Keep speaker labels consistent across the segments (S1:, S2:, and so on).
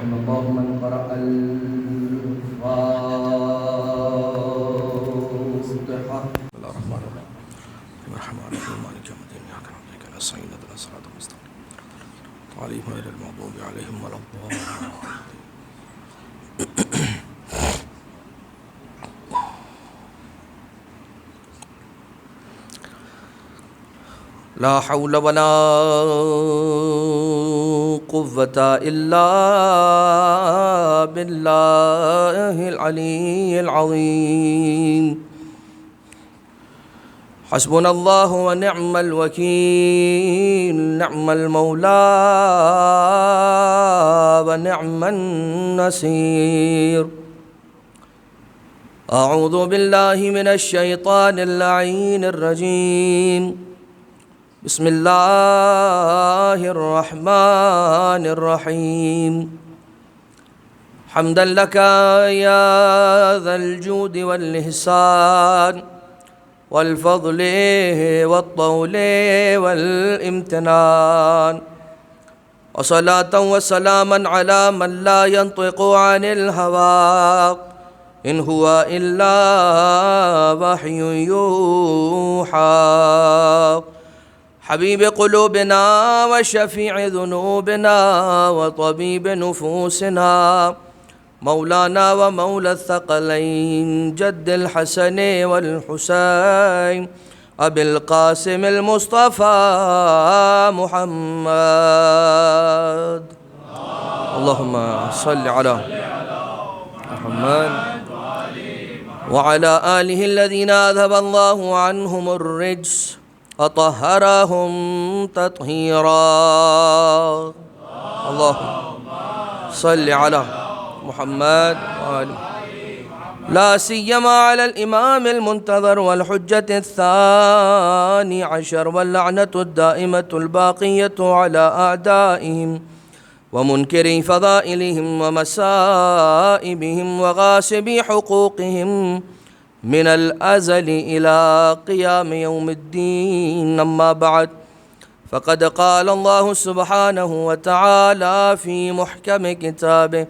S1: رحم الله من قرأ الفاتحة.
S2: بسم الله الرحمن الرحيم الرحمن الرحيم مالك يوم الدين إياك نعبد وإياك نستعين اهدنا الصراط المستقيم عليهم غير المغضوب عليهم ولا الضالين. لا حول ولا قوة إلا بالله العلي العظيم. حسبنا الله ونعم الوكيل، نعم المولى ونعم النصير. أعوذ بالله من الشيطان اللعين الرجيم. بسم الله الرحمن الرحيم. حمدا لك يا ذا الجود والإحسان والفضل والطول والامتنان، وصلاة وسلاما على من لا ينطق عن الهوى إن هو إلا وحي يوحى. حبيب قلوبنا وشفيع ذنوبنا وطبيب نفوسنا، مولانا ومولى الثقلين جد الحسن والحسين أبي القاسم المصطفى محمد. اللهم صل على محمد وعلى آله الذين أذهب الله عنهم الرجس وطهرهم تطهيرا. اللهم صل على محمد وآله لا سيما على الإمام المنتظر والحجة الثاني عشر واللعنة الدائمة الباقية على أعدائهم ومنكري فضائلهم ومسائبهم وغاصبي حقوقهم من الأزل إلى قيام يوم الدين. أما بعد، فقد قال الله سبحانه وتعالى في محكم كتابه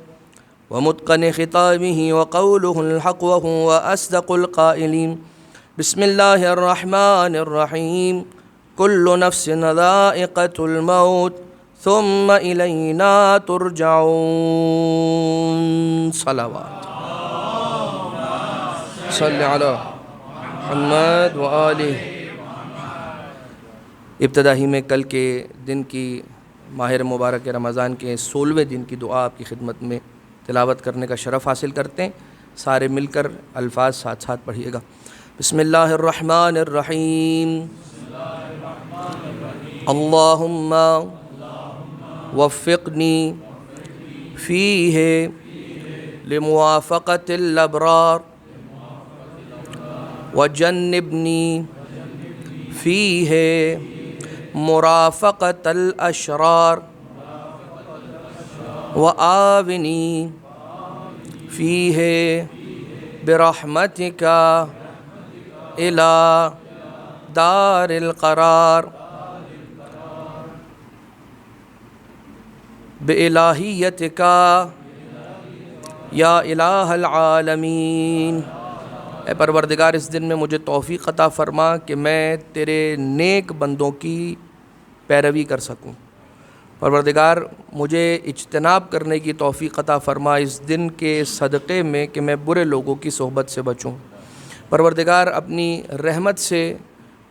S2: ومتقن خطابه وقوله الحق وهو أصدق القائلين. بسم الله الرحمن الرحيم. كل نفس ذائقة الموت ثم إلينا ترجعون. صلوات صلی علی محمد وآلہ. ابتدا ہی میں کل کے دن کی ماہ مبارک رمضان کے 16ویں دن کی دعا آپ کی خدمت میں تلاوت کرنے کا شرف حاصل کرتے ہیں. سارے مل کر الفاظ ساتھ ساتھ پڑھیے گا. بسم اللہ الرحمن الرحیم. اللہم وفقنی فیہ لموافقت الابرار وجنبنی فیہ مرافقت الاشرار وآونی فیہ برحمتک الی دار القرار بإلہیتک یا الہ العالمین. اے پروردگار، اس دن میں مجھے توفیق عطا فرما کہ میں تیرے نیک بندوں کی پیروی کر سکوں. پروردگار، مجھے اجتناب کرنے کی توفیق عطا فرما اس دن کے صدقے میں کہ میں برے لوگوں کی صحبت سے بچوں. پروردگار، اپنی رحمت سے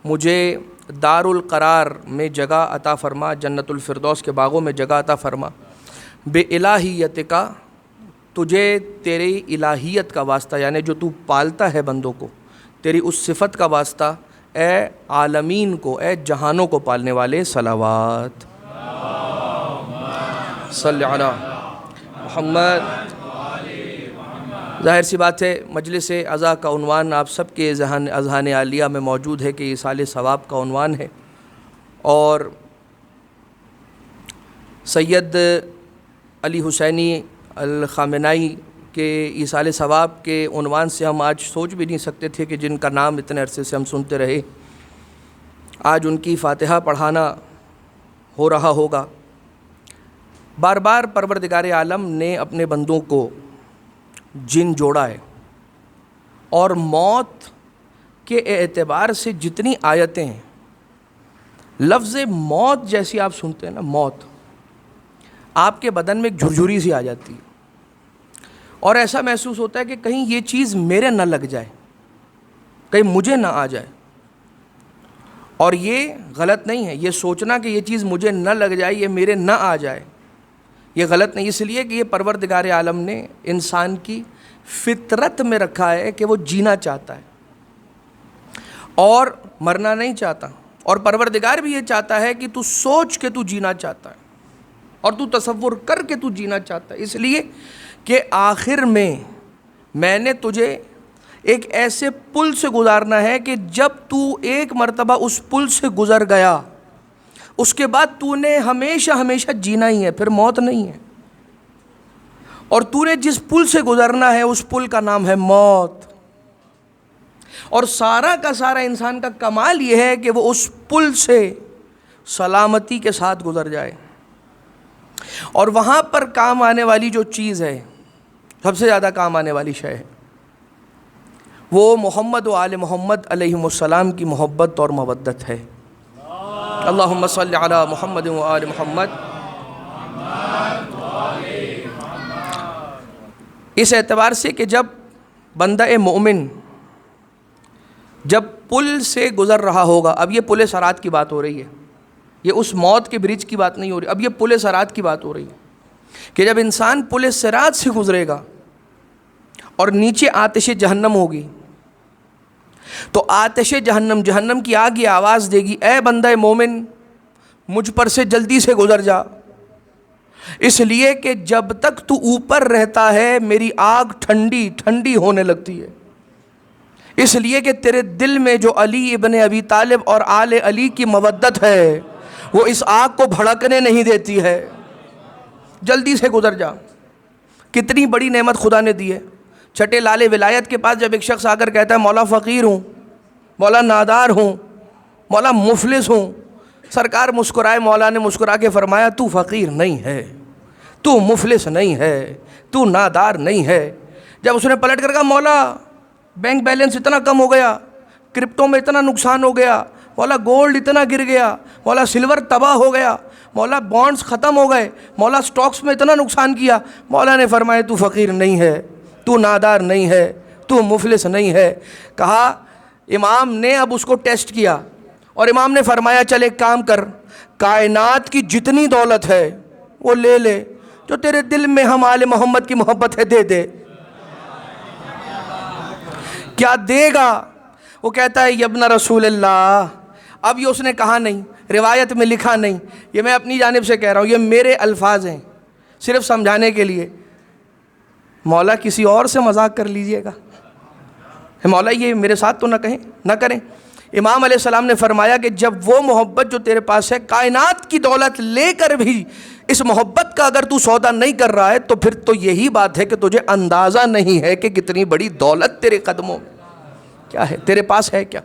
S2: مجھے دار القرار میں جگہ عطا فرما، جنت الفردوس کے باغوں میں جگہ عطا فرما. بے الہیتک، تجھے تیری الہیت کا واسطہ، یعنی جو تو پالتا ہے بندوں کو، تیری اس صفت کا واسطہ اے عالمین کو، اے جہانوں کو پالنے والے. صلوات صلی علی محمد. ظاہر سی بات ہے مجلس عزا کا عنوان آپ سب کے اذہان عالیہ میں موجود ہے کہ ایصال ثواب کا عنوان ہے، اور سید علی حسینی الخامنائی کے ایصال ثواب کے عنوان سے ہم آج سوچ بھی نہیں سکتے تھے کہ جن کا نام اتنے عرصے سے ہم سنتے رہے، آج ان کی فاتحہ پڑھانا ہو رہا ہوگا. بار بار پروردگار عالم نے اپنے بندوں کو جن جوڑا ہے، اور موت کے اعتبار سے جتنی آیتیں ہیں، لفظ موت جیسی آپ سنتے ہیں نا، موت آپ کے بدن میں ایک جھرجھری سی آ جاتی ہے، اور ایسا محسوس ہوتا ہے کہ کہیں یہ چیز میرے نہ لگ جائے، کہیں مجھے نہ آ جائے۔ اور یہ غلط نہیں ہے، یہ سوچنا کہ یہ چیز مجھے نہ لگ جائے، یہ میرے نہ آ جائے، یہ غلط نہیں، اس لیے کہ یہ پروردگار عالم نے انسان کی فطرت میں رکھا ہے کہ وہ جینا چاہتا ہے اور مرنا نہیں چاہتا، اور پروردگار بھی یہ چاہتا ہے کہ تو سوچ کے تو جینا چاہتا ہے اور تو تصور کر کے تو جینا چاہتا ہے، اس لیے کہ آخر میں نے تجھے ایک ایسے پل سے گزارنا ہے کہ جب تو ایک مرتبہ اس پل سے گزر گیا، اس کے بعد تو نے ہمیشہ ہمیشہ جینا ہی ہے، پھر موت نہیں ہے، اور تو نے جس پل سے گزرنا ہے اس پل کا نام ہے موت، اور سارا کا سارا انسان کا کمال یہ ہے کہ وہ اس پل سے سلامتی کے ساتھ گزر جائے، اور وہاں پر کام آنے والی جو چیز ہے، سب سے زیادہ کام آنے والی شے ہے، وہ محمد و آل محمد علیہم السلام کی محبت اور مودت ہے۔ اللہم صلی علی محمد و آل محمد۔ اس اعتبار سے کہ جب بندہ مومن جب پل سے گزر رہا ہوگا، اب یہ پل صراط کی بات ہو رہی ہے، یہ اس موت کے برج کی بات نہیں ہو رہی، اب یہ پل صراط کی بات ہو رہی ہے کہ جب انسان پل صراط سے گزرے گا اور نیچے آتش جہنم ہوگی، تو آتش جہنم کی آگ یہ آواز دے گی، اے بندہ مومن مجھ پر سے جلدی سے گزر جا، اس لیے کہ جب تک تو اوپر رہتا ہے میری آگ ٹھنڈی ٹھنڈی ہونے لگتی ہے، اس لیے کہ تیرے دل میں جو علی ابن ابی طالب اور آل علی کی مودت ہے وہ اس آگ کو بھڑکنے نہیں دیتی ہے، جلدی سے گزر جا۔ کتنی بڑی نعمت خدا نے دی ہے۔ چھٹے لال ولایت کے پاس جب ایک شخص آ کر کہتا ہے مولا فقیر ہوں، مولا نادار ہوں، مولا مفلس ہوں، سرکار مسکرائے، مولا نے مسکرا کے فرمایا تو فقیر نہیں ہے، تو مفلس نہیں ہے، تو نادار نہیں ہے۔ جب اس نے پلٹ کر کہا مولا بینک بیلنس اتنا کم ہو گیا، کرپٹو میں اتنا نقصان ہو گیا، مولا گولڈ اتنا گر گیا، مولا سلور تباہ ہو گیا، مولا بانڈز ختم ہو گئے، مولا سٹاکس میں اتنا نقصان کیا، مولا نے فرمایا تو فقیر نہیں ہے، تو نادار نہیں ہے، تو مفلس نہیں ہے۔ کہا امام نے اب اس کو ٹیسٹ کیا، اور امام نے فرمایا چل ایک کام کر، کائنات کی جتنی دولت ہے وہ لے لے، جو تیرے دل میں ہم آل محمد کی محبت ہے دے دے۔ کیا دے گا؟ وہ کہتا ہے یبن رسول اللہ۔ اب یہ اس نے کہا نہیں، روایت میں لکھا نہیں، یہ میں اپنی جانب سے کہہ رہا ہوں، یہ میرے الفاظ ہیں صرف سمجھانے کے لیے۔ مولا کسی اور سے مذاق کر لیجئے گا، مولا یہ میرے ساتھ تو نہ کریں۔ امام علیہ السلام نے فرمایا کہ جب وہ محبت جو تیرے پاس ہے، کائنات کی دولت لے کر بھی اس محبت کا اگر تو سودا نہیں کر رہا ہے تو پھر تو یہی بات ہے کہ تجھے اندازہ نہیں ہے کہ کتنی بڑی دولت تیرے قدموں میں کیا ہے، تیرے پاس ہے کیا۔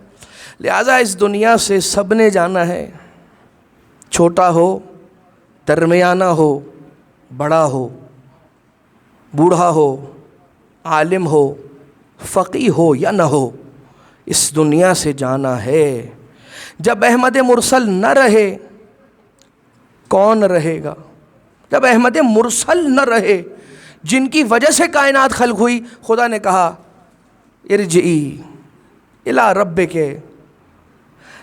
S2: لہٰذا اس دنیا سے سب نے جانا ہے، چھوٹا ہو، درمیانہ ہو، بڑا ہو، بوڑھا ہو، عالم ہو، فقیہ ہو یا نہ ہو، اس دنیا سے جانا ہے۔ جب احمد مرسل نہ رہے کون رہے گا؟ جب احمد مرسل نہ رہے جن کی وجہ سے کائنات خلق ہوئی، خدا نے کہا ارجعی الی ربک۔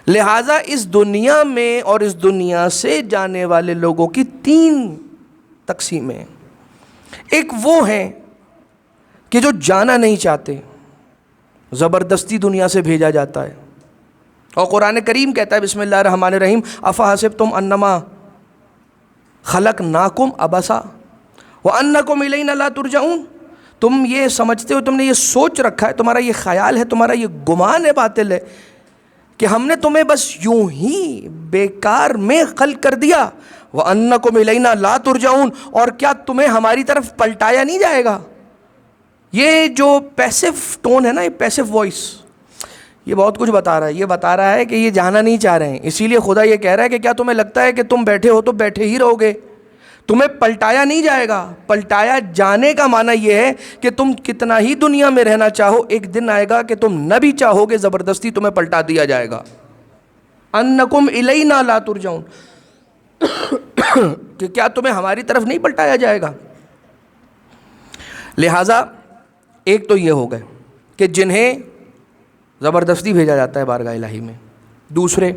S2: لہٰذا اس دنیا میں اور اس دنیا سے جانے والے لوگوں کی تین تقسیمیں، ایک وہ ہیں کہ جو جانا نہیں چاہتے، زبردستی دنیا سے بھیجا جاتا ہے، اور قرآن کریم کہتا ہے بسم اللہ الرحمن الرحیم افحسبتم انما خلقناکم عبثا وانکم الینا لا ترجعون۔ تم یہ سمجھتے ہو، تم نے یہ سوچ رکھا ہے، تمہارا یہ خیال ہے، تمہارا یہ گمان ہے باطل ہے کہ ہم نے تمہیں بس یوں ہی بیکار میں خلق کر دیا، وانکم الینا لا ترجعون، اور کیا تمہیں ہماری طرف پلٹایا نہیں جائے گا۔ یہ جو پیسو ٹون ہے نا، یہ پیسو وائس، یہ بہت کچھ بتا رہا ہے۔ یہ بتا رہا ہے کہ یہ جانا نہیں چاہ رہے ہیں، اسی لیے خدا یہ کہہ رہا ہے کہ کیا تمہیں لگتا ہے کہ تم بیٹھے ہو تو بیٹھے ہی رہو گے؟ تمہیں پلٹایا نہیں جائے گا. پلٹایا جانے کا معنی یہ ہے کہ تم کتنا ہی دنیا میں رہنا چاہو, ایک دن آئے گا کہ تم نہ بھی چاہو گے زبردستی تمہیں پلٹا دیا جائے گا. انکم الینا لا ترجعون, کہ کیا تمہیں ہماری طرف نہیں پلٹایا جائے گا. لہٰذا ایک تو یہ ہو گئے کہ جنہیں زبردستی بھیجا جاتا ہے بارگاہ الہی میں. دوسرے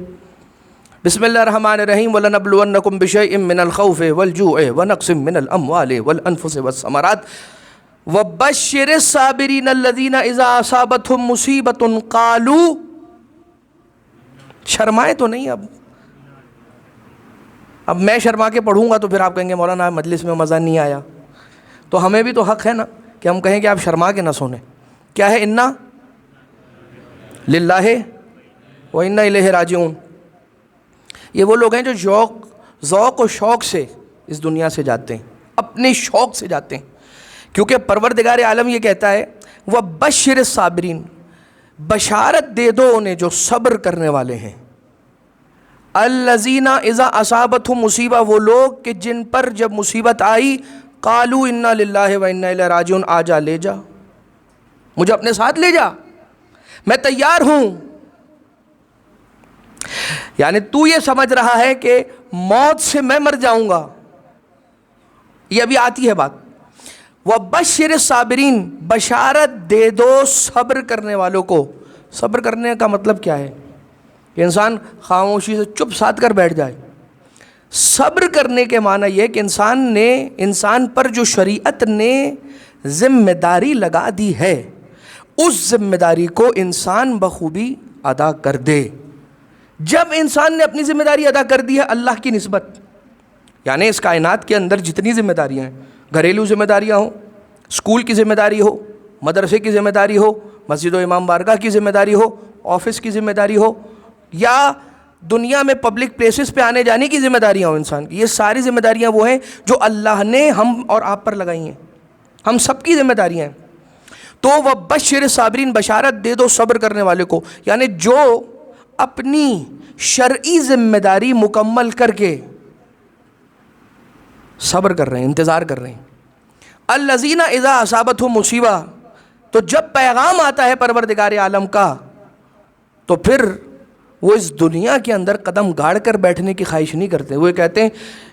S2: بسم اللہ الرحمن الرحیم وَلَنَبْلُوَنَّكُمْ بِشَيْءٍ مِّنَ الْخَوْفِ وَالْجُوعِ وَنَقْصٍ مِّنَ الْأَمْوَالِ وَالْأَنفُسِ وَالثَّمَرَاتِ وَبَشِّرِ الصَّابِرِينَ الَّذِينَ إِذَا أَصَابَتْهُمْ مُصِيبَةٌ قَالُوا, شرمائے تو نہیں. اب میں شرما کے پڑھوں گا تو پھر آپ کہیں گے مولانا مجلس میں مزہ نہیں آیا. تو ہمیں بھی تو حق ہے نا کہ ہم کہیں کہ آپ شرما کے نہ سنیں. کیا ہے؟ انا للہ و انا الیہ راجعون. یہ وہ لوگ ہیں جو ذوق و شوق سے اس دنیا سے جاتے ہیں, اپنے شوق سے جاتے ہیں, کیونکہ پروردگار عالم یہ کہتا ہے وَبَشِّرِ الصَّابِرِينَ, بشارت دے دو انہیں جو صبر کرنے والے ہیں. الَّذِينَ اِذَا أَصَابَتْهُمْ مصیبہ, وہ لوگ کہ جن پر جب مصیبت آئی قَالُوا إِنَّا لِلَّهِ وَإِنَّا إِلَيْهِ رَاجِعُونَ, آ جا لے جا, مجھے اپنے ساتھ لے جا, میں تیار ہوں. یعنی تو یہ سمجھ رہا ہے کہ موت سے میں مر جاؤں گا, یہ ابھی آتی ہے بات. وَبَشِّرِ الصَّابِرِينَ, بشارت دے دو صبر کرنے والوں کو. صبر کرنے کا مطلب کیا ہے؟ کہ انسان خاموشی سے چپ ساتھ کر بیٹھ جائے. صبر کرنے کے معنی یہ کہ انسان پر جو شریعت نے ذمہ داری لگا دی ہے اس ذمہ داری کو انسان بخوبی ادا کر دے. جب انسان نے اپنی ذمہ داری ادا کر دی ہے اللہ کی نسبت, یعنی اس کائنات کے اندر جتنی ذمہ داریاں ہیں, گھریلو ذمہ داریاں ہوں, اسکول کی ذمہ داری ہو, مدرسے کی ذمہ داری ہو, مسجد و امام بارگاہ کی ذمہ داری ہو, آفس کی ذمہ داری ہو, یا دنیا میں پبلک پلیسز پہ آنے جانے کی ذمہ داریاں ہوں انسان کی, یہ ساری ذمہ داریاں وہ ہیں جو اللہ نے ہم اور آپ پر لگائی ہیں, ہم سب کی ذمہ داریاں ہیں. تو وَبَشِّرِ الصَّابِرِينَ, بشارت دے دو صبر کرنے والے کو, یعنی جو اپنی شرعی ذمہ داری مکمل کر کے صبر کر رہے ہیں, انتظار کر رہے ہیں. الَّذِينَ إِذَا أَصَابَتْهُمْ مصیبہ, تو جب پیغام آتا ہے پروردگار عالم کا تو پھر وہ اس دنیا کے اندر قدم گاڑ کر بیٹھنے کی خواہش نہیں کرتے. وہ کہتے ہیں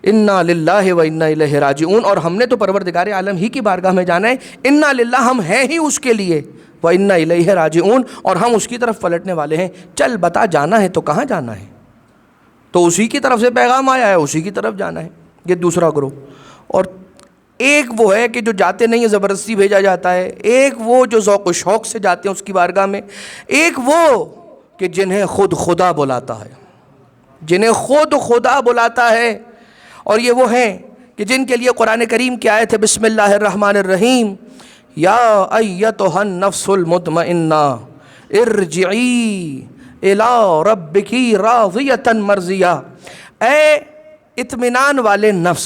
S2: انا للہ و انا الیہ راجعون, اور ہم نے تو پروردگار عالم ہی کی بارگاہ میں جانا ہے. انا للہ, ہم ہیں ہی اس کے لیے, و انا الیہ راجعون, اور ہم اس کی طرف پلٹنے والے ہیں. چل بتا, جانا ہے تو کہاں جانا ہے؟ تو اسی کی طرف سے پیغام آیا ہے, اسی کی طرف جانا ہے. یہ دوسرا گروہ. اور ایک وہ ہے کہ جو جاتے نہیں ہیں, زبردستی بھیجا جاتا ہے. ایک وہ جو ذوق و شوق سے جاتے ہیں اس کی بارگاہ میں. ایک وہ کہ جنہیں خود خدا بلاتا ہے, جنہیں خود خدا بلاتا ہے. اور یہ وہ ہیں کہ جن کے لیے قرآن کریم کی آیت ہے بسم اللہ الرحمن الرحیم, یا ایتھا النفس المطمئنہ ارجعی الی ربک راضیۃ مرضیہ, اے اطمینان والے نفس.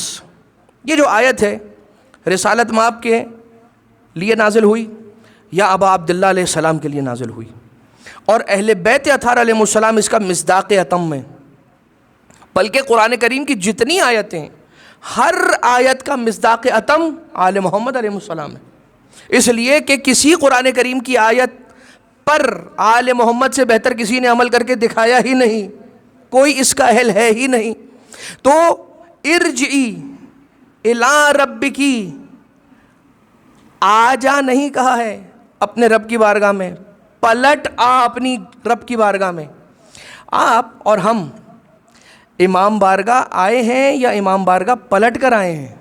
S2: یہ جو آیت ہے رسالت مآب کے لیے نازل ہوئی یا ابا عبداللہ علیہ السلام کے لیے نازل ہوئی, اور اہل بیت اطہار علیہ السلام اس کا مصداق اتم ہے. بلکہ قرآن کریم کی جتنی آیتیں, ہر آیت کا مصداق اتم آل محمد علیہ السلام ہے. اس لیے کہ کسی قرآن کریم کی آیت پر آل محمد سے بہتر کسی نے عمل کر کے دکھایا ہی نہیں, کوئی اس کا اہل ہے ہی نہیں. تو ارجعی الی ربکی, آ جا نہیں کہا ہے اپنے رب کی بارگاہ میں, پلٹ آ اپنی رب کی بارگاہ میں. آپ اور ہم امام بارگاہ آئے ہیں یا امام بارگاہ پلٹ کر آئے ہیں؟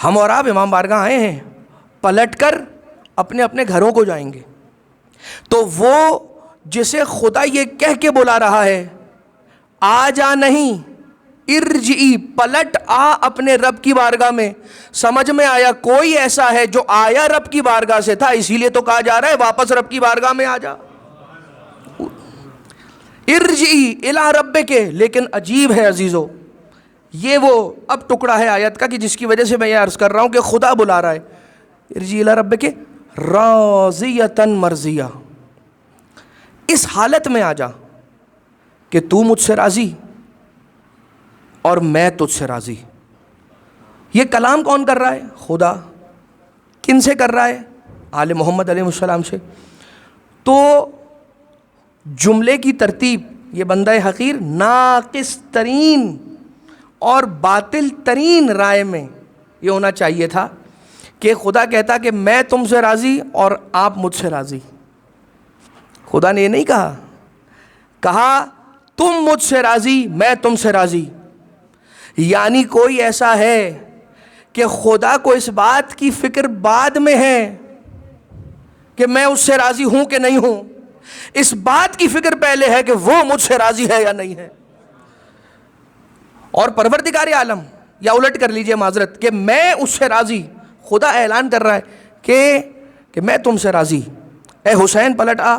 S2: ہم اور آپ امام بارگاہ آئے ہیں, پلٹ کر اپنے اپنے گھروں کو جائیں گے. تو وہ جسے خدا یہ کہہ کے بلا رہا ہے آ جا نہیں, ارجعی, پلٹ آ اپنے رب کی بارگاہ میں. سمجھ میں آیا کوئی ایسا ہے جو آیا رب کی بارگاہ سے تھا, اسی لیے تو کہا جا رہا ہے واپس رب کی بارگاہ میں آ جا. ارجعی الی ربک. لیکن عجیب ہے عزیزو, یہ وہ اب ٹکڑا ہے آیت کا کہ جس کی وجہ سے میں یہ عرض کر رہا ہوں کہ خدا بلا رہا ہے ارجعی الی ربک راضیۃ مرضیہ. اس حالت میں آ جا کہ تو مجھ سے راضی اور میں تجھ سے راضی. یہ کلام کون کر رہا ہے؟ خدا. کن سے کر رہا ہے؟ آل محمد علیہ السلام سے. تو جملے کی ترتیب یہ بندہ حقیر ناقص ترین اور باطل ترین رائے میں یہ ہونا چاہیے تھا کہ خدا کہتا کہ میں تم سے راضی اور آپ مجھ سے راضی. خدا نے یہ نہیں کہا تم مجھ سے راضی میں تم سے راضی. یعنی کوئی ایسا ہے کہ خدا کو اس بات کی فکر بعد میں ہے کہ میں اس سے راضی ہوں کہ نہیں ہوں. اس بات کی فکر پہلے ہے کہ وہ مجھ سے راضی ہے یا نہیں ہے. اور پروردگار عالم، یا الٹ کر لیجئے معذرت، کہ میں اس سے راضی. خدا اعلان کر رہا ہے کہ میں تم سے راضی. اے حسین پلٹ آ،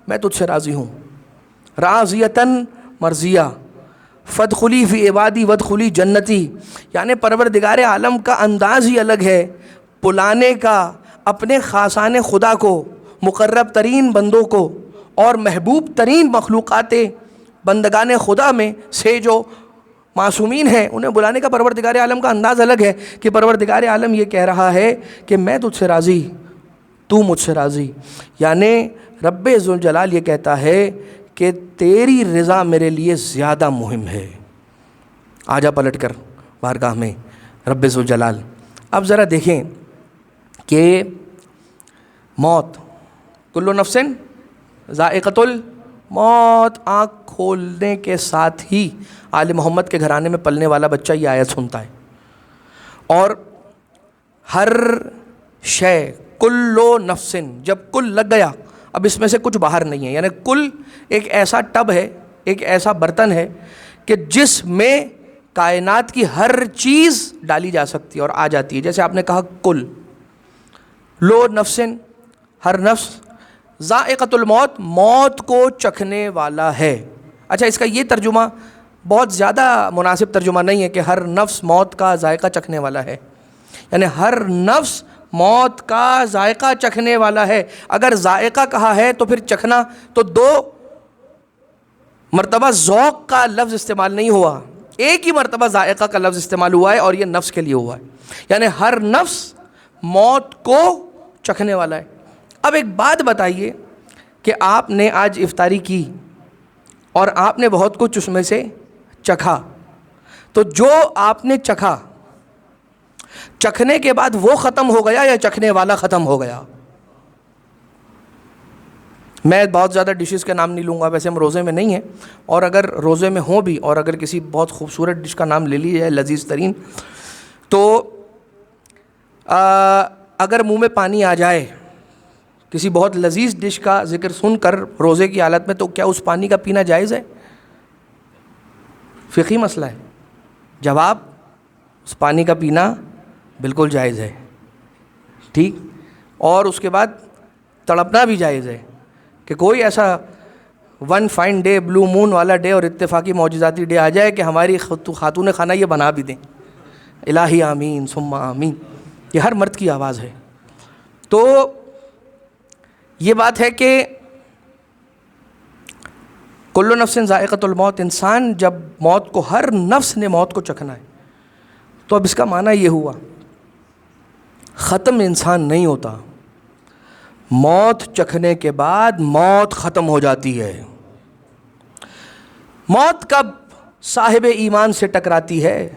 S2: میں تجھ سے راضی ہوں. راضیتاً مرضیہ فادخلی فی عبادی وادخلی جنتی. یعنی پروردگار عالم کا انداز ہی الگ ہے بلانے کا اپنے خاصان خدا کو، مقرب ترین بندوں کو اور محبوب ترین مخلوقات بندگان خدا میں سے جو معصومین ہیں انہیں بلانے کا پروردگار عالم کا انداز الگ ہے کہ پروردگار عالم یہ کہہ رہا ہے کہ میں تجھ سے راضی، تو مجھ سے راضی. یعنی رب ذوالجلال یہ کہتا ہے کہ تیری رضا میرے لیے زیادہ مہم ہے. آجا پلٹ کر بارگاہ میں رب ذوالجلال. اب ذرا دیکھیں کہ موت، کل نفس ذائقۃ الموت، آنکھ کھولنے کے ساتھ ہی آل محمد کے گھرانے میں پلنے والا بچہ یہ آیت سنتا ہے. اور ہر شے کل نفس، جب کل لگ گیا اب اس میں سے کچھ باہر نہیں ہے. یعنی کل ایک ایسا ٹب ہے، ایک ایسا برتن ہے کہ جس میں کائنات کی ہر چیز ڈالی جا سکتی ہے اور آ جاتی ہے. جیسے آپ نے کہا کل، لو نفس، ہر نفس، ذائقۃ الموت، موت کو چکھنے والا ہے. اچھا، اس کا یہ ترجمہ بہت زیادہ مناسب ترجمہ نہیں ہے کہ ہر نفس موت کا ذائقہ چکھنے والا ہے. یعنی ہر نفس موت کا ذائقہ چکھنے والا ہے. اگر ذائقہ کہا ہے تو پھر چکھنا تو دو مرتبہ ذوق کا لفظ استعمال نہیں ہوا، ایک ہی مرتبہ ذائقہ کا لفظ استعمال ہوا ہے اور یہ نفس کے لیے ہوا ہے. یعنی ہر نفس موت کو چکھنے والا ہے. اب ایک بات بتائیے کہ آپ نے آج افطاری کی اور آپ نے بہت کچھ اس میں سے چکھا، تو جو آپ نے چکھا، چکھنے کے بعد وہ ختم ہو گیا یا چکھنے والا ختم ہو گیا؟ میں بہت زیادہ ڈشز کے نام نہیں لوں گا، ویسے ہم روزے میں نہیں ہیں، اور اگر روزے میں ہوں بھی اور اگر کسی بہت خوبصورت ڈش کا نام لے لی جائے لذیذ ترین، تو اگر منہ میں پانی آ جائے کسی بہت لذیذ ڈش کا ذکر سن کر روزے کی حالت میں، تو کیا اس پانی کا پینا جائز ہے؟ فقہی مسئلہ ہے. جواب، اس پانی کا پینا بالکل جائز ہے. ٹھیک، اور اس کے بعد تڑپنا بھی جائز ہے کہ کوئی ایسا ون فائن ڈے، بلو مون والا ڈے اور اتفاقی معجزاتی ڈے آ جائے کہ ہماری خاتون خانہ یہ بنا بھی دیں. الہی آمین ثم آمین. یہ ہر مرد کی آواز ہے. تو یہ بات ہے کہ کل نفس ذائقۃ الموت، انسان جب موت کو، ہر نفس نے موت کو چکھنا ہے، تو اب اس کا معنی یہ ہوا ختم انسان نہیں ہوتا، موت چکھنے کے بعد موت ختم ہو جاتی ہے. موت کب صاحب ایمان سے ٹکراتی ہے؟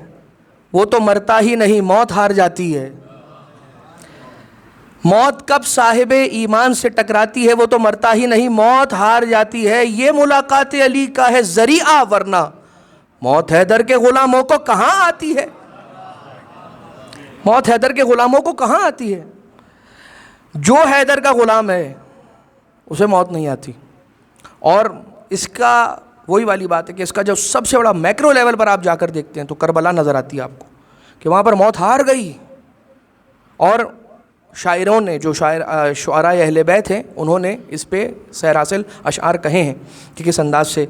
S2: وہ تو مرتا ہی نہیں، موت ہار جاتی ہے. موت کب صاحب ایمان سے ٹکراتی ہے؟ وہ تو مرتا ہی نہیں، موت ہار جاتی ہے. یہ ملاقات علی کا ہے ذریعہ، ورنہ موت حیدر کے غلاموں کو کہاں آتی ہے؟ موت حیدر کے غلاموں کو کہاں آتی ہے؟ جو حیدر کا غلام ہے اسے موت نہیں آتی. اور اس کا وہی والی بات ہے کہ اس کا جو سب سے بڑا میکرو لیول پر آپ جا کر دیکھتے ہیں تو کربلا نظر آتی ہے آپ کو کہ وہاں پر موت ہار گئی. اور شاعروں نے، جو شعراء اہل بیت ہیں، انہوں نے اس پہ سیر حاصل اشعار کہے ہیں کہ کس انداز سے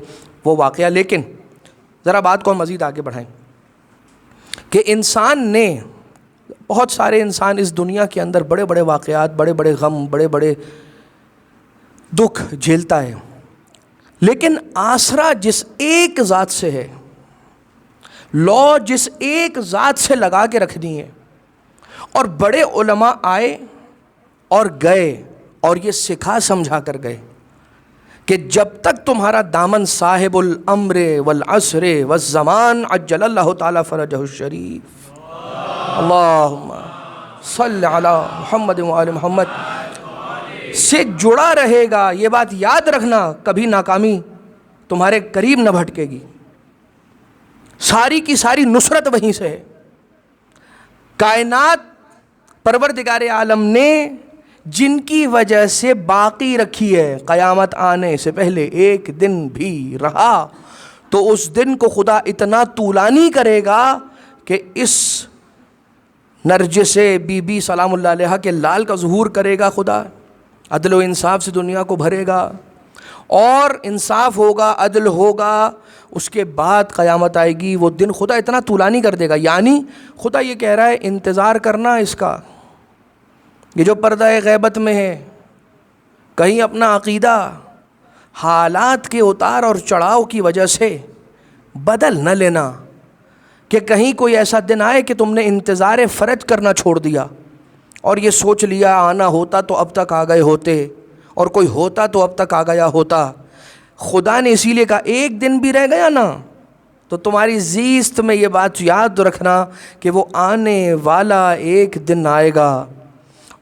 S2: وہ واقعہ. لیکن ذرا بات کو مزید آگے بڑھائیں کہ انسان نے، بہت سارے انسان اس دنیا کے اندر بڑے بڑے واقعات، بڑے بڑے غم، بڑے بڑے دکھ جھیلتا ہے، لیکن آسرا جس ایک ذات سے ہے، لو جس ایک ذات سے لگا کے رکھنی ہے، اور بڑے علماء آئے اور گئے اور یہ سکھا سمجھا کر گئے کہ جب تک تمہارا دامن صاحب الامر والعصر والزمان عجل اللہ تعالی فرجہ الشریف، اللہم صلی علی محمد وآل محمد سے جڑا رہے گا، یہ بات یاد رکھنا، کبھی ناکامی تمہارے قریب نہ بھٹکے گی، ساری کی ساری نصرت وہیں سے ہے۔ کائنات پروردگار عالم نے جن کی وجہ سے باقی رکھی ہے، قیامت آنے سے پہلے ایک دن بھی رہا تو اس دن کو خدا اتنا طولانی کرے گا کہ اس نرجس بی بی سلام اللہ علیہ کے لال کا ظہور کرے گا خدا، عدل و انصاف سے دنیا کو بھرے گا، اور انصاف ہوگا، عدل ہوگا، اس کے بعد قیامت آئے گی، وہ دن خدا اتنا طولانی کر دے گا۔ یعنی خدا یہ کہہ رہا ہے انتظار کرنا اس کا، یہ جو پردہ غیبت میں ہے، کہیں اپنا عقیدہ حالات کے اتار اور چڑھاؤ کی وجہ سے بدل نہ لینا، کہ کہیں کوئی ایسا دن آئے کہ تم نے انتظار فرج کرنا چھوڑ دیا اور یہ سوچ لیا آنا ہوتا تو اب تک آ گئے ہوتے، اور کوئی ہوتا تو اب تک آ گیا ہوتا۔ خدا نے اسی لیے کہا ایک دن بھی رہ گیا نا تو تمہاری زیست میں یہ بات یاد رکھنا کہ وہ آنے والا ایک دن آئے گا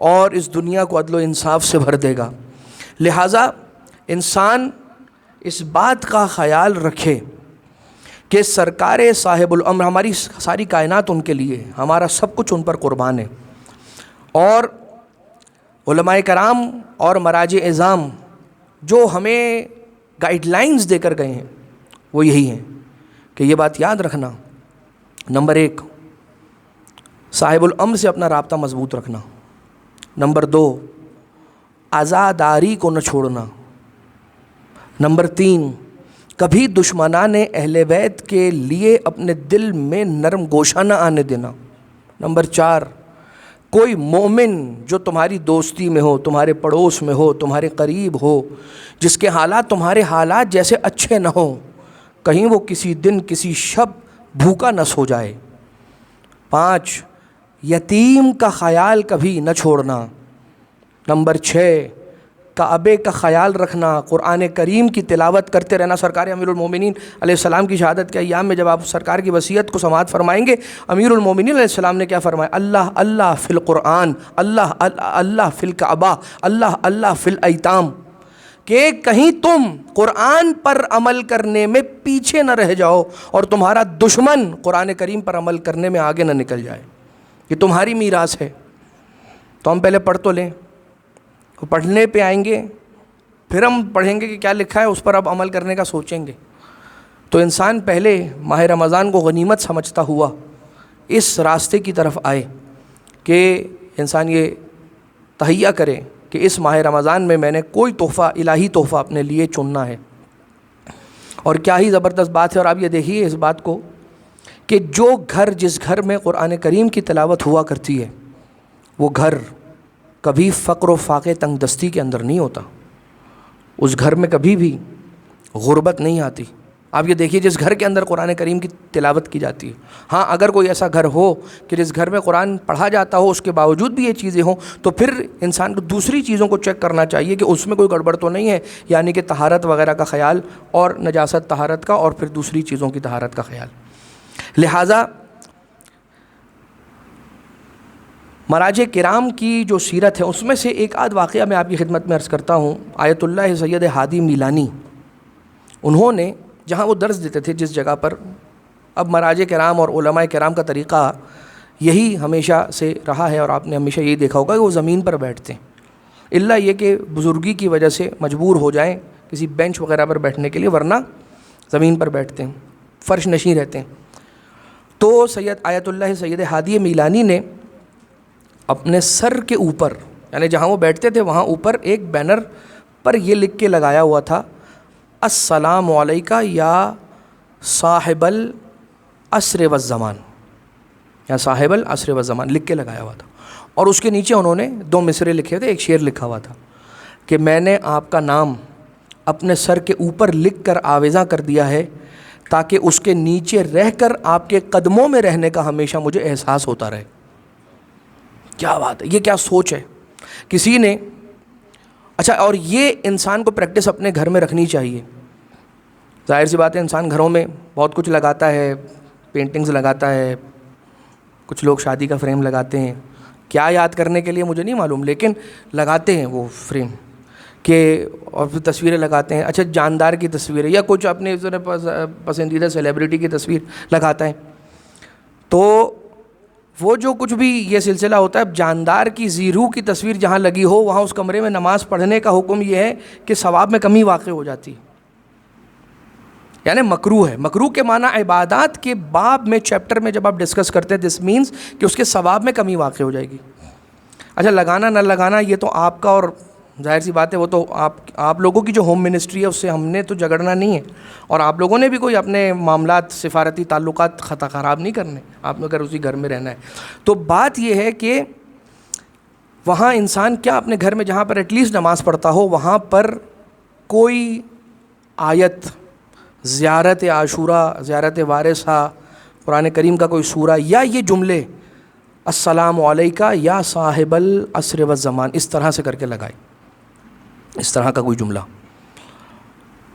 S2: اور اس دنیا کو عدل و انصاف سے بھر دے گا۔ لہٰذا انسان اس بات کا خیال رکھے کہ سرکار صاحب الامر، ہماری ساری کائنات ان کے لیے، ہمارا سب کچھ ان پر قربان ہے، اور علماء کرام اور مراجع اعظام جو ہمیں گائیڈ لائنز دے کر گئے ہیں وہ یہی ہیں کہ یہ بات یاد رکھنا، نمبر 1 صاحب الامر سے اپنا رابطہ مضبوط رکھنا، نمبر 2 عزاداری کو نہ چھوڑنا، نمبر 3 کبھی دشمنان اہل بیت کے لیے اپنے دل میں نرم گوشہ نہ آنے دینا، نمبر 4 کوئی مومن جو تمہاری دوستی میں ہو، تمہارے پڑوس میں ہو، تمہارے قریب ہو، جس کے حالات تمہارے حالات جیسے اچھے نہ ہوں، کہیں وہ کسی دن کسی شب بھوکا نہ سو جائے۔ 5 یتیم کا خیال کبھی نہ چھوڑنا، نمبر 6 کعبے کا خیال رکھنا، قرآن کریم کی تلاوت کرتے رہنا۔ سرکار امیر المومنین علیہ السلام کی شہادت کے ایام میں جب آپ سرکار کی وصیت کو سماعت فرمائیں گے، امیر المومنین علیہ السلام نے کیا فرمایا؟ اللہ اللہ فی القرآن، اللہ اللہ فی الکعبہ، اللہ اللہ فی الایتام، کہ کہیں تم قرآن پر عمل کرنے میں پیچھے نہ رہ جاؤ اور تمہارا دشمن قرآن کریم پر عمل کرنے میں آگے نہ نکل جائے، یہ تمہاری میراث ہے۔ تو ہم پہلے پڑھ تو لیں، پڑھنے پہ آئیں گے، پھر ہم پڑھیں گے کہ کیا لکھا ہے، اس پر اب عمل کرنے کا سوچیں گے۔ تو انسان پہلے ماہ رمضان کو غنیمت سمجھتا ہوا اس راستے کی طرف آئے کہ انسان یہ تہیہ کرے کہ اس ماہ رمضان میں نے کوئی تحفہ، الہی تحفہ اپنے لیے چننا ہے۔ اور کیا ہی زبردست بات ہے، اور آپ یہ دیکھیے اس بات کو کہ جو گھر، جس گھر میں قرآن کریم کی تلاوت ہوا کرتی ہے، وہ گھر کبھی فقر و فاقے تنگ دستی کے اندر نہیں ہوتا، اس گھر میں کبھی بھی غربت نہیں آتی۔ آپ یہ دیکھیے جس گھر کے اندر قرآن کریم کی تلاوت کی جاتی ہے، ہاں اگر کوئی ایسا گھر ہو کہ جس گھر میں قرآن پڑھا جاتا ہو، اس کے باوجود بھی یہ چیزیں ہوں، تو پھر انسان کو دوسری چیزوں کو چیک کرنا چاہیے کہ اس میں کوئی گڑبڑ تو نہیں ہے، یعنی کہ طہارت وغیرہ کا خیال، اور نجاست طہارت کا، اور پھر دوسری چیزوں کی طہارت کا خیال۔ لہٰذا مراجع کرام کی جو سیرت ہے اس میں سے ایک آدھ واقعہ میں آپ کی خدمت میں عرض کرتا ہوں۔ آیت اللہ سید ہادی میلانی، انہوں نے جہاں وہ درس دیتے تھے جس جگہ پر، اب مراجع کرام اور علماء کرام کا طریقہ یہی ہمیشہ سے رہا ہے، اور آپ نے ہمیشہ یہی دیکھا ہوگا کہ وہ زمین پر بیٹھتے ہیں، الا یہ کہ بزرگی کی وجہ سے مجبور ہو جائیں کسی بینچ وغیرہ پر بیٹھنے کے لیے، ورنہ زمین پر بیٹھتے ہیں، فرش نشیں رہتے ہیں۔ تو سید آیت اللہ سید ہادی میلانی نے اپنے سر کے اوپر، یعنی جہاں وہ بیٹھتے تھے وہاں اوپر ایک بینر پر یہ لکھ کے لگایا ہوا تھا، السلام علیکہ یا صاحب العصر والزمان، یا صاحب العصر والزمان لکھ کے لگایا ہوا تھا، اور اس کے نیچے انہوں نے 2 مصرے لکھے تھے، ایک شعر لکھا ہوا تھا کہ میں نے آپ کا نام اپنے سر کے اوپر لکھ کر آویزاں کر دیا ہے تاکہ اس کے نیچے رہ کر آپ کے قدموں میں رہنے کا ہمیشہ مجھے احساس ہوتا رہے۔ کیا بات ہے، یہ کیا سوچ ہے کسی نے. اچھا، اور یہ انسان کو پریکٹس اپنے گھر میں رکھنی چاہیے. ظاہر سی بات ہے انسان گھروں میں بہت کچھ لگاتا ہے، پینٹنگز لگاتا ہے، کچھ لوگ شادی کا فریم لگاتے ہیں، کیا یاد کرنے کے لیے مجھے نہیں معلوم، لیکن لگاتے ہیں وہ فریم کہ، اور پھر تصویریں لگاتے ہیں. اچھا، جاندار کی تصویریں یا کچھ اپنے پسندیدہ سیلیبریٹی کی تصویر لگاتا ہے. تو وہ جو کچھ بھی یہ سلسلہ ہوتا ہے، جاندار کی زیرو کی تصویر جہاں لگی ہو وہاں اس کمرے میں نماز پڑھنے کا حکم یہ ہے کہ ثواب میں کمی واقع ہو جاتی ہے. یعنی مکروہ ہے. مکروہ کے معنی عبادات کے باب میں چیپٹر میں جب آپ ڈسکس کرتے ہیں دس مینس کہ اس کے ثواب میں کمی واقع ہو جائے گی. اچھا، لگانا نہ لگانا یہ تو آپ کا، اور ظاہر سی بات ہے وہ تو آپ لوگوں کی جو ہوم منسٹری ہے اس سے ہم نے تو جھگڑنا نہیں ہے، اور آپ لوگوں نے بھی کوئی اپنے معاملات سفارتی تعلقات خراب نہیں کرنے، آپ نے اگر اسی گھر میں رہنا ہے. تو بات یہ ہے کہ وہاں انسان کیا اپنے گھر میں جہاں پر ایٹ لیسٹ نماز پڑھتا ہو وہاں پر کوئی آیت، زیارت عاشورہ، زیارت وارثہ، قرآن کریم کا کوئی سورہ، یا یہ جملے السلام علیکہ یا صاحب العصر والزمان اس طرح سے کر کے لگائے، اس طرح کا کوئی جملہ.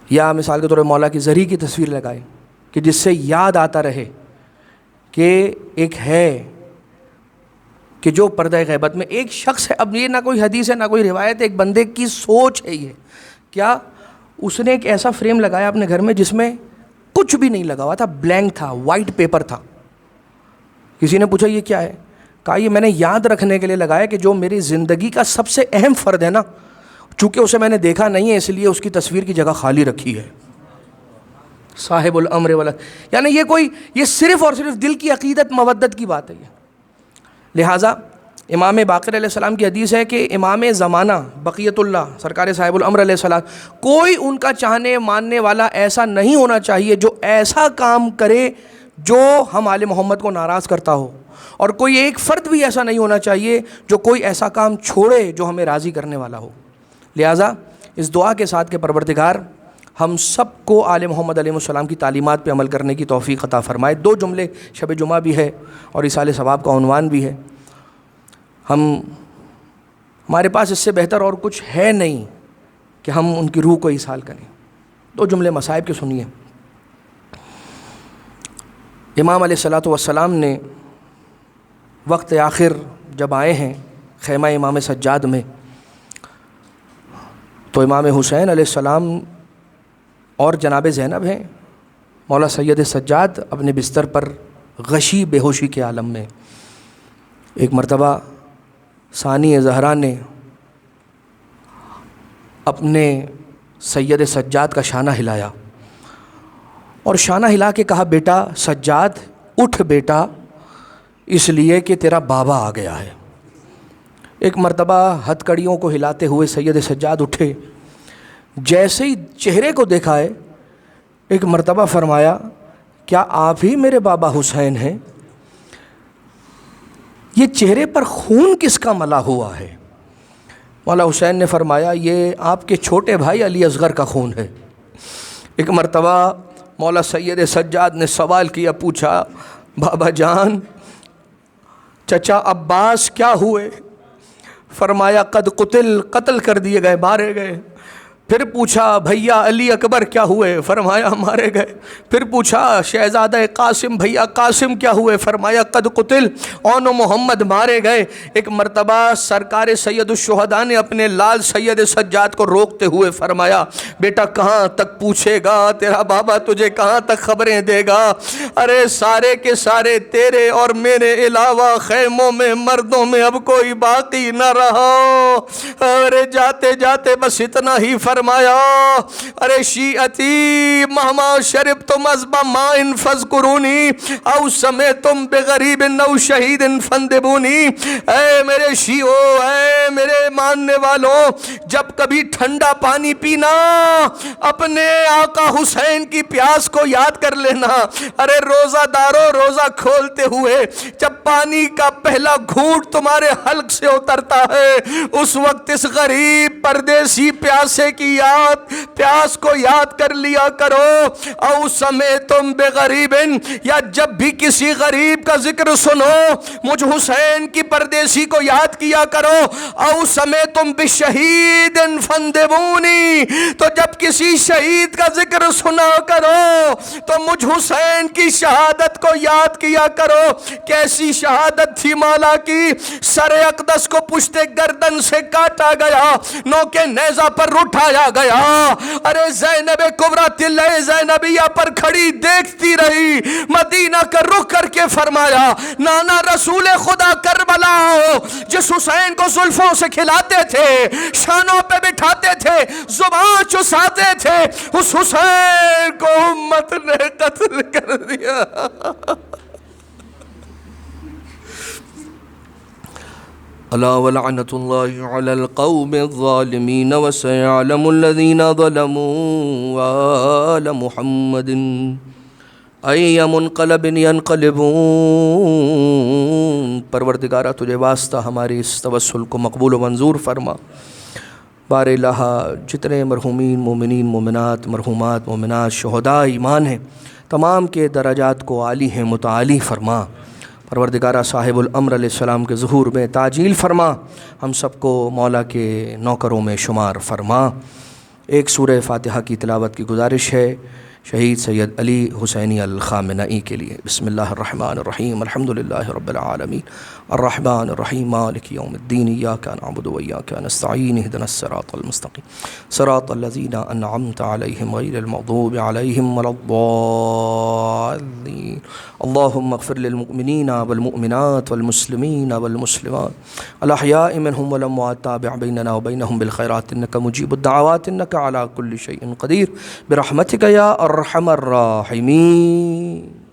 S2: یا مثال کے طور پر مولا کی زری کی تصویر لگائے کہ جس سے یاد آتا رہے کہ ایک ہے کہ جو پردہ غیبت میں ایک شخص ہے. اب یہ نہ کوئی حدیث ہے نہ کوئی روایت ہے، ایک بندے کی سوچ ہے. یہ کیا اس نے ایک ایسا فریم لگایا اپنے گھر میں جس میں کچھ بھی نہیں لگا ہوا تھا، بلینک تھا، وائٹ پیپر تھا. کسی نے پوچھا یہ کیا ہے؟ کہا یہ میں نے یاد رکھنے کے لیے لگایا کہ جو میری زندگی کا سب سے اہم فرد ہے نا، چونکہ اسے میں نے دیکھا نہیں ہے اس لیے اس کی تصویر کی جگہ خالی رکھی ہے. صاحب الامر والا، یعنی یہ صرف اور صرف دل کی عقیدت مودت کی بات ہے. یہ لہٰذا امام باقر علیہ السلام کی حدیث ہے کہ امام زمانہ بقیت اللہ سرکار صاحب الامر علیہ السلام، کوئی ان کا چاہنے ماننے والا ایسا نہیں ہونا چاہیے جو ایسا کام کرے جو ہم آل محمد کو ناراض کرتا ہو، اور کوئی ایک فرد بھی ایسا نہیں ہونا چاہیے جو کوئی ایسا کام چھوڑے جو ہمیں راضی کرنے والا ہو. لہٰذا اس دعا کے ساتھ کہ پروردگار ہم سب کو آل محمد علیہ السلام کی تعلیمات پہ عمل کرنے کی توفیق عطا فرمائے. 2 جملے شب جمعہ بھی ہے اور ایصال ثواب کا عنوان بھی ہے. ہمارے پاس اس سے بہتر اور کچھ ہے نہیں کہ ہم ان کی روح کو ایصال کریں. 2 جملے مصائب کے سنیے. امام علیہ الصلوۃ والسلام نے وقت آخر جب آئے ہیں خیمہ امام سجاد میں، تو امام حسین علیہ السلام اور جناب زینب ہیں، مولا سید سجاد اپنے بستر پر غشی بے ہوشی کے عالم میں. ایک مرتبہ ثانی زہرا نے اپنے سید سجاد کا شانہ ہلایا اور شانہ ہلا کے کہا بیٹا سجاد اٹھ بیٹا، اس لیے کہ تیرا بابا آ گیا ہے. ایک مرتبہ ہتھ کڑیوں کو ہلاتے ہوئے سید سجاد اٹھے، جیسے ہی چہرے کو دیکھا ہے ایک مرتبہ فرمایا کیا آپ ہی میرے بابا حسین ہیں؟ یہ چہرے پر خون کس کا ملا ہوا ہے؟ مولا حسین نے فرمایا یہ آپ کے چھوٹے بھائی علی اصغر کا خون ہے. ایک مرتبہ مولا سید سجاد نے سوال کیا، پوچھا بابا جان چچا عباس کیا ہوئے؟ فرمایا قد قتل کر دیے گئے، مارے گئے. پھر پوچھا بھیا علی اکبر کیا ہوئے؟ فرمایا مارے گئے. پھر پوچھا شہزادہ قاسم بھیا قاسم کیا ہوئے؟ فرمایا قد قتل اون محمد مارے گئے. ایک مرتبہ سرکار سید الشہداء نے اپنے لال سید سجاد کو روکتے ہوئے فرمایا بیٹا کہاں تک پوچھے گا، تیرا بابا تجھے کہاں تک خبریں دے گا؟ ارے سارے کے سارے تیرے اور میرے علاوہ خیموں میں مردوں میں اب کوئی باقی نہ رہا. ارے جاتے جاتے بس اتنا ہی فرمایا ارے شیعتی مہما شربتم ازبا ماء فاذکرونی او سمعتم بغریب او شہید فاندبونی. اے میرے شیعو، اے میرے ماننے والوں، جب کبھی ٹھنڈا پانی پینا اپنے آقا حسین کی پیاس کو یاد کر لینا. ارے روزہ دارو روزہ کھولتے ہوئے جب پانی کا پہلا گھونٹ تمہارے حلق سے اترتا ہے اس وقت اس غریب پردیسی پیاسے کی یاد پیاس کو یاد کر لیا کرو. او سمیتم بغریب، یا جب بھی کسی غریب کا ذکر سنو مجھ حسین کی پردیسی کو یاد کیا کرو. او سمیتم بشہید فندبونی، تو جب کسی شہید کا ذکر سنا کرو تو مجھ حسین کی شہادت کو یاد کیا کرو. کیسی شہادت تھی مولا کی؟ سر اقدس کو پشت گردن سے کاٹا گیا، نوکے نیزہ پر اٹھایا گیا. ارے زینب کبریٰ تلہ زینبیہ پر کھڑی دیکھتی رہی، مدینہ کا رخ کر کے فرمایا نانا رسول خدا کربلا ہو، جس حسین کو زلفوں سے کھلاتے تھے، شانوں پہ بٹھاتے تھے، زبان چساتے تھے، اس حسین کو امت نے قتل کر دیا. الا ولعنت اللہ علی القوم الظالمین وسيعلم الذین ظلموا آل محمد ای منقلب ینقلبون. پروردگارہ تجھے واسطہ ہمارے اس توسل کو مقبول و منظور فرما. بار الہ جتنے مرحومین مومنین مومنات مرحومات مومنات شہداء ایمان ہیں تمام کے درجات کو عالی ہیں متعالی فرما. پروردگارہ صاحب الامر علیہ السلام کے ظہور میں تعجیل فرما، ہم سب کو مولا کے نوکروں میں شمار فرما. ایک سورہ فاتحہ کی تلاوت کی گزارش ہے شہید سید علی حسینی الخامنئی کے لیے. بسم اللہ الرحمن الرحیم، الحمدللہ رب العالمین، الرحمن الرحیم، مالک یوم الدین، ایاک نعبد و ایاک نستعین، اہدنا الصراط المستقیم، صراط الذین انعمت علیہم غیر المغضوب علیہم ولا الضالین. اللہم اغفر للمؤمنین والمؤمنات والمسلمین والمسلمات الاحیاء منہم والاموات، تابع بیننا وبینہم بالخیرات انک مجیب الدعوات انک علی کل شیء قدیر برحمتک یا ارحم الراحمین.